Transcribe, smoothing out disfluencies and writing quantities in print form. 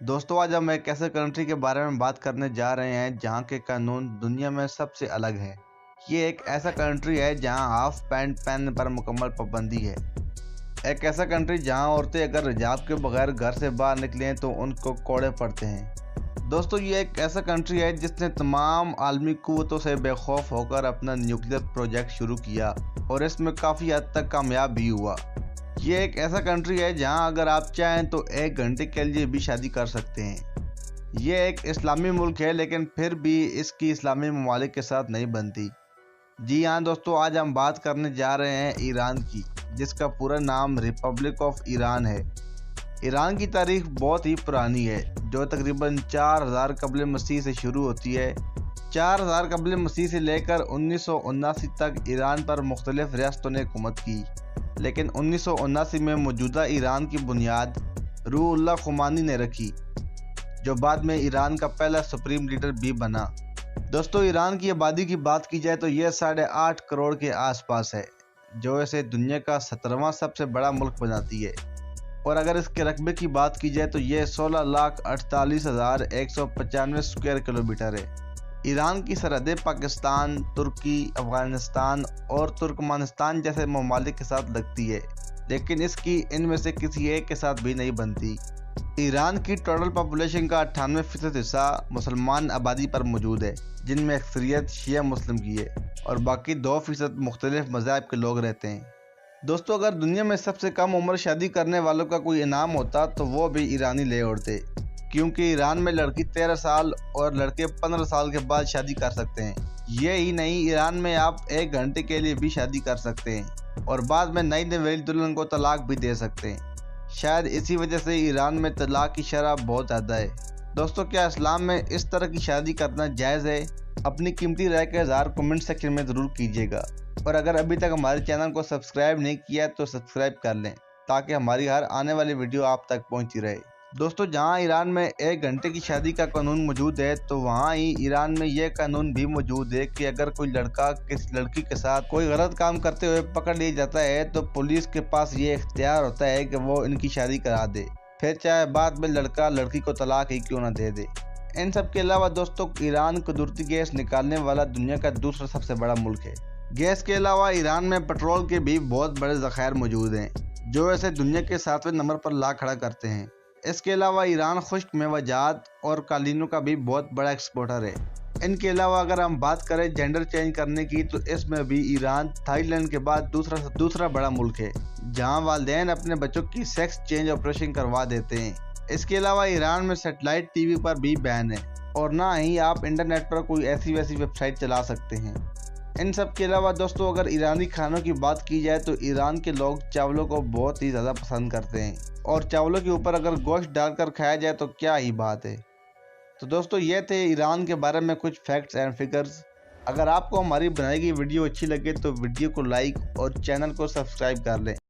दोस्तों आज हम एक ऐसे कंट्री के बारे में बात करने जा रहे हैं जहां के कानून दुनिया में सबसे अलग है। ये एक ऐसा कंट्री है जहां हाफ पैंट पहनने पर मुकम्मल पाबंदी है। एक ऐसा कंट्री जहां औरतें अगर हिजाब के बगैर घर से बाहर निकलें तो उनको कोड़े पड़ते हैं। दोस्तों ये एक ऐसा कंट्री है जिसने तमाम आलमी कुव्वतों से बेखौफ होकर अपना न्यूक्लियर प्रोजेक्ट शुरू किया और इसमें काफ़ी हद तक कामयाब भी हुआ। ये एक ऐसा कंट्री है जहां अगर आप चाहें तो 1 घंटे के लिए भी शादी कर सकते हैं। ये एक इस्लामी मुल्क है लेकिन फिर भी इसकी इस्लामी ममालिक के साथ नहीं बनती। जी हाँ दोस्तों, आज हम बात करने जा रहे हैं ईरान की, जिसका पूरा नाम रिपब्लिक ऑफ ईरान है। ईरान की तारीख बहुत ही पुरानी है, जो तकरीबन 4000 कबल मसीह से शुरू होती है। 4000 कबल मसीह से लेकर 1979 तक ईरान पर मुख्तलिफ रियासतों ने हुकूमत की, लेकिन 1979 में मौजूदा ईरान की बुनियाद रूहुल्लाह खुमानी ने रखी, जो बाद में ईरान का पहला सुप्रीम लीडर भी बना। दोस्तों ईरान की आबादी की बात की जाए तो यह 8.5 करोड़ के आसपास है, जो इसे दुनिया का 17वां सबसे बड़ा मुल्क बनाती है। और अगर इसके रकबे की बात की जाए तो यह 16,48,195 स्क्वायर किलोमीटर है। ईरान की सरहदें पाकिस्तान, तुर्की, अफगानिस्तान और तुर्कमानिस्तान जैसे ममालिक के साथ लगती है, लेकिन इसकी इनमें से किसी एक के साथ भी नहीं बनती। ईरान की टोटल पॉपुलेशन का 98% हिस्सा मुसलमान आबादी पर मौजूद है, जिनमें अक्सरियत शिया मुस्लिम की है और बाकी 2% मुख्तलिफ मज़ाहब के लोग रहते हैं। दोस्तों अगर दुनिया में सबसे कम उम्र शादी करने वालों का कोई इनाम होता तो वो भी ईरानी ले उड़ते, क्योंकि ईरान में लड़की 13 साल और लड़के 15 साल के बाद शादी कर सकते हैं। ये ही नहीं, ईरान में आप 1 घंटे के लिए भी शादी कर सकते हैं और बाद में नई नवेली दुल्हन को तलाक भी दे सकते हैं। शायद इसी वजह से ईरान में तलाक की शरह बहुत ज़्यादा है। दोस्तों क्या इस्लाम में इस तरह की शादी करना जायज़ है? अपनी कीमती राय का इज़हार कमेंट सेक्शन में ज़रूर कीजिएगा, और अगर अभी तक हमारे चैनल को सब्सक्राइब नहीं किया तो सब्सक्राइब कर लें, ताकि हमारी हर आने वाली वीडियो आप तक पहुंचती रहे। दोस्तों जहां ईरान में 1 घंटे की शादी का कानून मौजूद है, तो वहां ही ईरान में यह कानून भी मौजूद है कि अगर कोई लड़का किसी लड़की के साथ कोई गलत काम करते हुए पकड़ लिया जाता है तो पुलिस के पास ये इख्तियार होता है कि वो इनकी शादी करा दे, फिर चाहे बाद में लड़का लड़की को तलाक ही क्यों न दे दे। इन सब के अलावा दोस्तों ईरान कुदरती गैस निकालने वाला दुनिया का दूसरा सबसे बड़ा मुल्क है। गैस के अलावा ईरान में पेट्रोल के भी बहुत बड़े ज़खायर मौजूद हैं, जो इसे दुनिया के 7वें नंबर पर ला खड़ा करते हैं। इसके अलावा ईरान खुश्क मेवाजात और कालीनों का भी बहुत बड़ा एक्सपोर्टर है। इनके अलावा अगर हम बात करें जेंडर चेंज करने की, तो इसमें भी ईरान थाईलैंड के बाद दूसरा बड़ा मुल्क है, जहां वालिदैन अपने बच्चों की सेक्स चेंज ऑपरेशन करवा देते हैं। इसके अलावा ईरान में सैटेलाइट टीवी पर भी बैन है, और ना ही आप इंटरनेट पर कोई ऐसी वैसी वेबसाइट चला सकते हैं। इन सब के अलावा दोस्तों अगर ईरानी खानों की बात की जाए तो ईरान के लोग चावलों को बहुत ही ज़्यादा पसंद करते हैं, और चावलों के ऊपर अगर गोश्त डालकर खाया जाए तो क्या ही बात है। तो दोस्तों ये थे ईरान के बारे में कुछ फैक्ट्स एंड फिगर्स। अगर आपको हमारी बनाई गई वीडियो अच्छी लगे तो वीडियो को लाइक और चैनल को सब्सक्राइब कर लें।